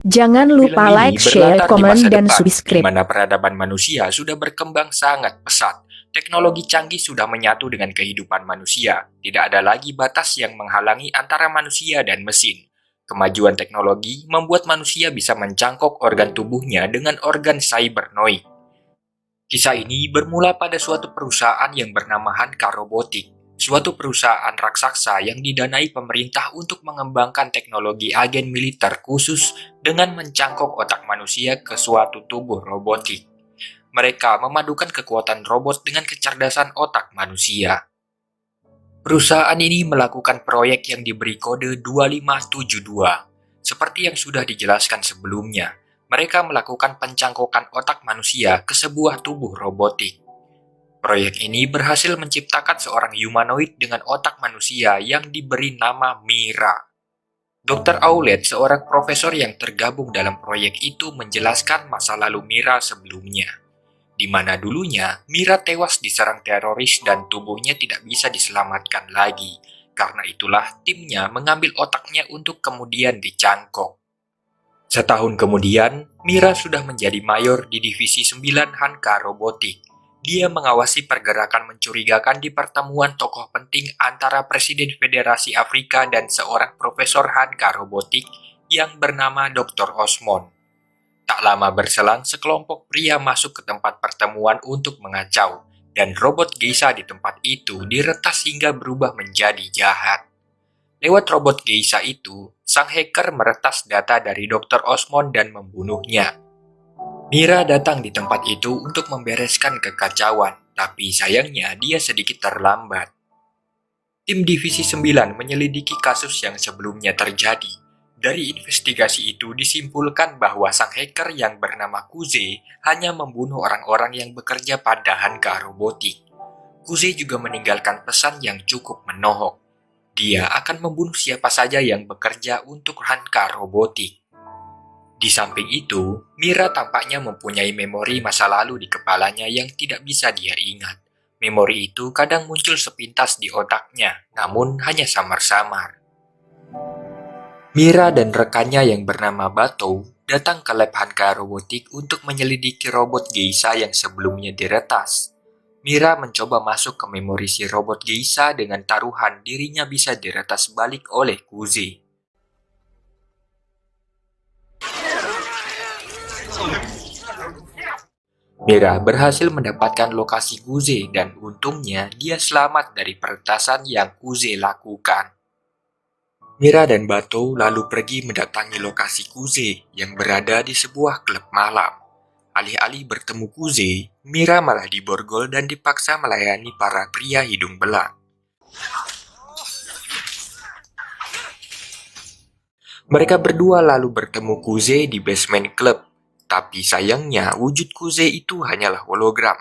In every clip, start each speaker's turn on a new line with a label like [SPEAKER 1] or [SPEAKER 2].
[SPEAKER 1] Jangan
[SPEAKER 2] Film
[SPEAKER 1] lupa
[SPEAKER 2] ini
[SPEAKER 1] like, share,
[SPEAKER 2] berlatar di
[SPEAKER 1] komen,
[SPEAKER 2] masa
[SPEAKER 1] dan
[SPEAKER 2] depan, di
[SPEAKER 1] subscribe.
[SPEAKER 2] mana peradaban manusia sudah berkembang sangat pesat. Teknologi canggih sudah menyatu dengan kehidupan manusia. Tidak ada lagi batas yang menghalangi antara manusia dan mesin. Kemajuan teknologi membuat manusia bisa menjangkau organ tubuhnya dengan organ cybernoid. Kisah ini bermula pada suatu perusahaan yang bernama Hanka Robotik, suatu perusahaan raksasa yang didanai pemerintah untuk mengembangkan teknologi agen militer khusus dengan mencangkok otak manusia ke suatu tubuh robotik. Mereka memadukan kekuatan robot dengan kecerdasan otak manusia. Perusahaan ini melakukan proyek yang diberi kode 2572. Seperti yang sudah dijelaskan sebelumnya, mereka melakukan pencangkokan otak manusia ke sebuah tubuh robotik. Proyek ini berhasil menciptakan seorang humanoid dengan otak manusia yang diberi nama Mira. Dr. Aulet, seorang profesor yang tergabung dalam proyek itu, menjelaskan masa lalu Mira sebelumnya, di mana dulunya Mira tewas diserang teroris dan tubuhnya tidak bisa diselamatkan lagi. Karena itulah timnya mengambil otaknya untuk kemudian dicangkok. Setahun kemudian, Mira sudah menjadi mayor di Divisi 9 Hanka Robotik. Dia mengawasi pergerakan mencurigakan di pertemuan tokoh penting antara Presiden Federasi Afrika dan seorang profesor Hanka Robotik yang bernama Dr. Osmond. Tak lama berselang, sekelompok pria masuk ke tempat pertemuan untuk mengacau, dan robot geisha di tempat itu diretas hingga berubah menjadi jahat. Lewat robot geisha itu, sang hacker meretas data dari Dr. Osmond dan membunuhnya. Mira datang di tempat itu untuk membereskan kekacauan, tapi sayangnya dia sedikit terlambat. Tim Divisi 9 menyelidiki kasus yang sebelumnya terjadi. Dari investigasi itu disimpulkan bahwa sang hacker yang bernama Kuze hanya membunuh orang-orang yang bekerja pada Hanka Robotik. Kuze juga meninggalkan pesan yang cukup menohok. Dia akan membunuh siapa saja yang bekerja untuk Hanka Robotik. Di samping itu, Mira tampaknya mempunyai memori masa lalu di kepalanya yang tidak bisa dia ingat. Memori itu kadang muncul sepintas di otaknya, namun hanya samar-samar. Mira dan rekannya yang bernama Batou datang ke lab Hanka Robotik untuk menyelidiki robot geisha yang sebelumnya diretas. Mira mencoba masuk ke memori si robot geisha dengan taruhan dirinya bisa diretas balik oleh Kuze. Mira berhasil mendapatkan lokasi Kuze dan untungnya dia selamat dari peretasan yang Kuze lakukan. Mira dan Batou lalu pergi mendatangi lokasi Kuze yang berada di sebuah klub malam. Alih-alih bertemu Kuze, Mira malah diborgol dan dipaksa melayani para pria hidung belang. Mereka berdua lalu bertemu Kuze di basement klub. Tapi sayangnya wujud Kuze itu hanyalah hologram,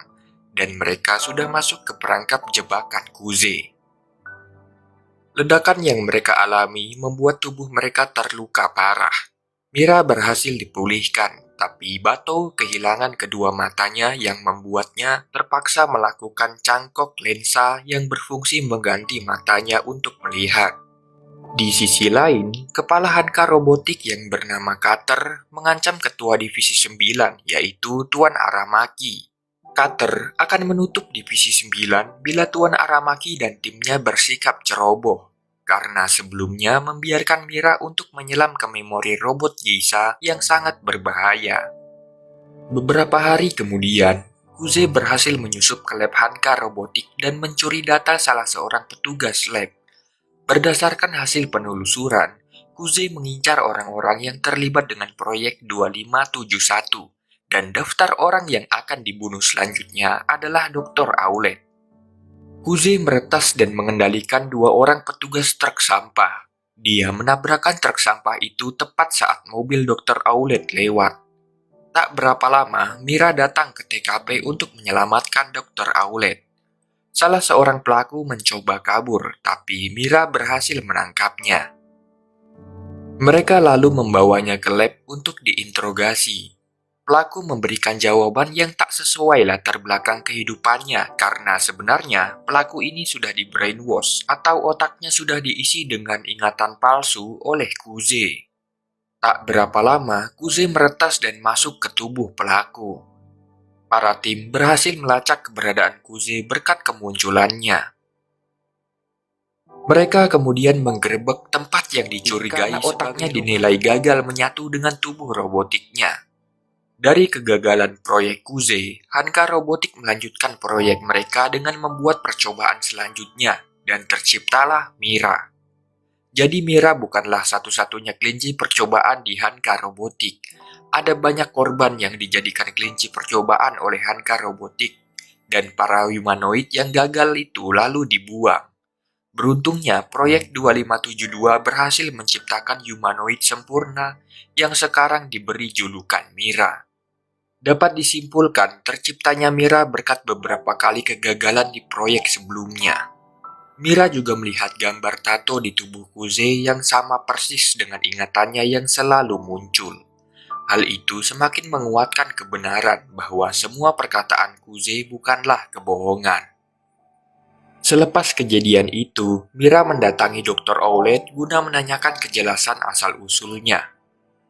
[SPEAKER 2] dan mereka sudah masuk ke perangkap jebakan Kuze. Ledakan yang mereka alami membuat tubuh mereka terluka parah. Mira berhasil dipulihkan, tapi Batou kehilangan kedua matanya yang membuatnya terpaksa melakukan cangkok lensa yang berfungsi mengganti matanya untuk melihat. Di sisi lain, kepala Hanka Robotik yang bernama Cutter mengancam ketua Divisi 9, yaitu Tuan Aramaki. Cutter akan menutup Divisi 9 bila Tuan Aramaki dan timnya bersikap ceroboh, karena sebelumnya membiarkan Mira untuk menyelam ke memori robot geisha yang sangat berbahaya. Beberapa hari kemudian, Kuze berhasil menyusup ke lab Hanka Robotik dan mencuri data salah seorang petugas lab. Berdasarkan hasil penelusuran, Kuze mengincar orang-orang yang terlibat dengan proyek 2571, dan daftar orang yang akan dibunuh selanjutnya adalah Dr. Aulet. Kuze meretas dan mengendalikan dua orang petugas truk sampah. Dia menabrakkan truk sampah itu tepat saat mobil Dr. Aulet lewat. Tak berapa lama, Mira datang ke TKP untuk menyelamatkan Dr. Aulet. Salah seorang pelaku mencoba kabur, tapi Mira berhasil menangkapnya. Mereka lalu membawanya ke lab untuk diinterogasi. Pelaku memberikan jawaban yang tak sesuai latar belakang kehidupannya karena sebenarnya pelaku ini sudah di brainwash atau otaknya sudah diisi dengan ingatan palsu oleh Kuze. Tak berapa lama, Kuze meretas dan masuk ke tubuh pelaku. Para tim berhasil melacak keberadaan Kuze berkat kemunculannya. Mereka kemudian menggerebek tempat yang dicurigai karena otaknya dinilai gagal menyatu dengan tubuh robotiknya. Dari kegagalan proyek Kuze, Hanka Robotik melanjutkan proyek mereka dengan membuat percobaan selanjutnya, dan terciptalah Mira. Jadi Mira bukanlah satu-satunya kelinci percobaan di Hanka Robotik. Ada banyak korban yang dijadikan kelinci percobaan oleh Hanka Robotik, dan para humanoid yang gagal itu lalu dibuang. Beruntungnya, proyek 2572 berhasil menciptakan humanoid sempurna yang sekarang diberi julukan Mira. Dapat disimpulkan, terciptanya Mira berkat beberapa kali kegagalan di proyek sebelumnya. Mira juga melihat gambar tato di tubuh Kuze yang sama persis dengan ingatannya yang selalu muncul. Hal itu semakin menguatkan kebenaran bahwa semua perkataan Kuze bukanlah kebohongan. Selepas kejadian itu, Mira mendatangi Dr. Owlet guna menanyakan kejelasan asal-usulnya.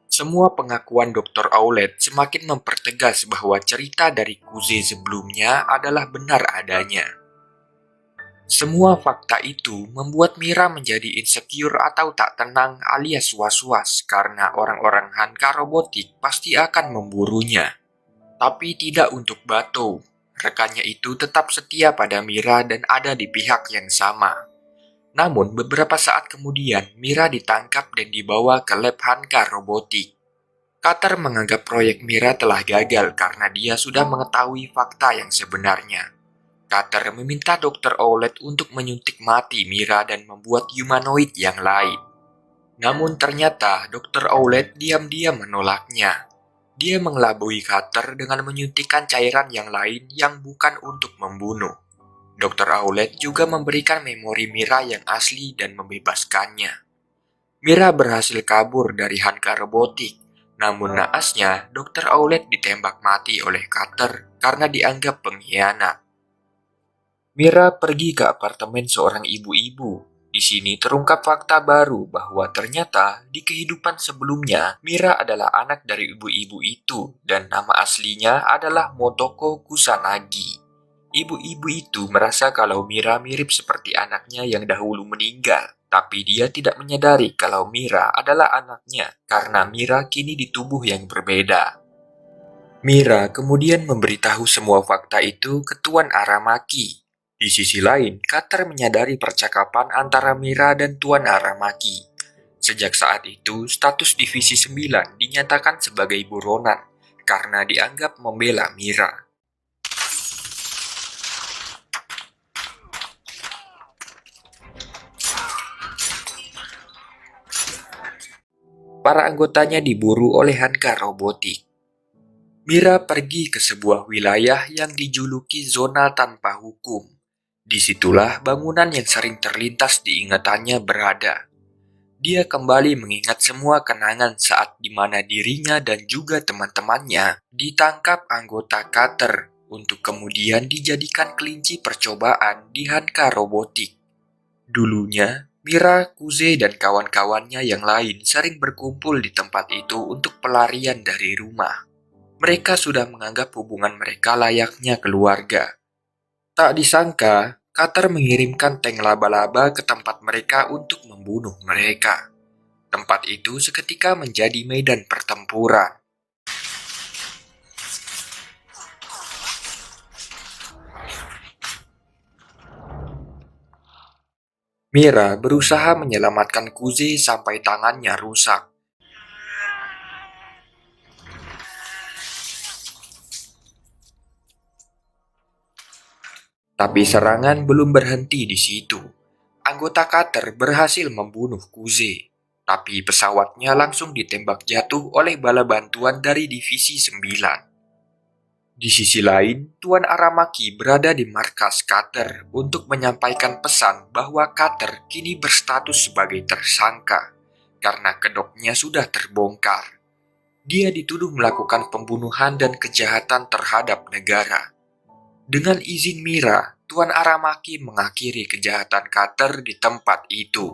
[SPEAKER 2] Semua pengakuan Dr. Owlet semakin mempertegas bahwa cerita dari Kuze sebelumnya adalah benar adanya. Semua fakta itu membuat Mira menjadi insecure atau tak tenang alias was-was karena orang-orang Hanka Robotik pasti akan memburunya. Tapi tidak untuk Batou. Rekannya itu tetap setia pada Mira dan ada di pihak yang sama. Namun beberapa saat kemudian Mira ditangkap dan dibawa ke lab Hanka Robotik. Carter menganggap proyek Mira telah gagal karena dia sudah mengetahui fakta yang sebenarnya. Carter meminta Dr. Owlet untuk menyuntik mati Mira dan membuat humanoid yang lain. Namun ternyata Dr. Owlet diam-diam menolaknya. Dia mengelabui Carter dengan menyuntikkan cairan yang lain yang bukan untuk membunuh. Dr. Owlet juga memberikan memori Mira yang asli dan membebaskannya. Mira berhasil kabur dari Hanka Robotik. Namun naasnya, Dr. Owlet ditembak mati oleh Carter karena dianggap pengkhianat. Mira pergi ke apartemen seorang ibu-ibu. Di sini terungkap fakta baru bahwa ternyata di kehidupan sebelumnya Mira adalah anak dari ibu-ibu itu dan nama aslinya adalah Motoko Kusanagi. Ibu-ibu itu merasa kalau Mira mirip seperti anaknya yang dahulu meninggal, tapi dia tidak menyadari kalau Mira adalah anaknya karena Mira kini di tubuh yang berbeda. Mira kemudian memberitahu semua fakta itu ke Tuan Aramaki. Di sisi lain, Carter menyadari percakapan antara Mira dan Tuan Aramaki. Sejak saat itu, status Divisi 9 dinyatakan sebagai buronan karena dianggap membela Mira. Para anggotanya diburu oleh Hanka Robotik. Mira pergi ke sebuah wilayah yang dijuluki zona tanpa hukum. Disitulah bangunan yang sering terlintas di ingatannya berada. Dia kembali mengingat semua kenangan saat di mana dirinya dan juga teman-temannya ditangkap anggota Carter untuk kemudian dijadikan kelinci percobaan di Hanka Robotik. Dulunya, Mira, Kuze, dan kawan-kawannya yang lain sering berkumpul di tempat itu untuk pelarian dari rumah. Mereka sudah menganggap hubungan mereka layaknya keluarga. Tak disangka, Carter mengirimkan tank laba-laba ke tempat mereka untuk membunuh mereka. Tempat itu seketika menjadi medan pertempuran. Mira berusaha menyelamatkan Kuze sampai tangannya rusak. Tapi serangan belum berhenti di situ. Anggota Carter berhasil membunuh Kuze, tapi pesawatnya langsung ditembak jatuh oleh bala bantuan dari Divisi 9. Di sisi lain, Tuan Aramaki berada di markas Carter untuk menyampaikan pesan bahwa Carter kini berstatus sebagai tersangka karena kedoknya sudah terbongkar. Dia dituduh melakukan pembunuhan dan kejahatan terhadap negara. Dengan izin Mira, Tuan Aramaki mengakhiri kejahatan Carter di tempat itu.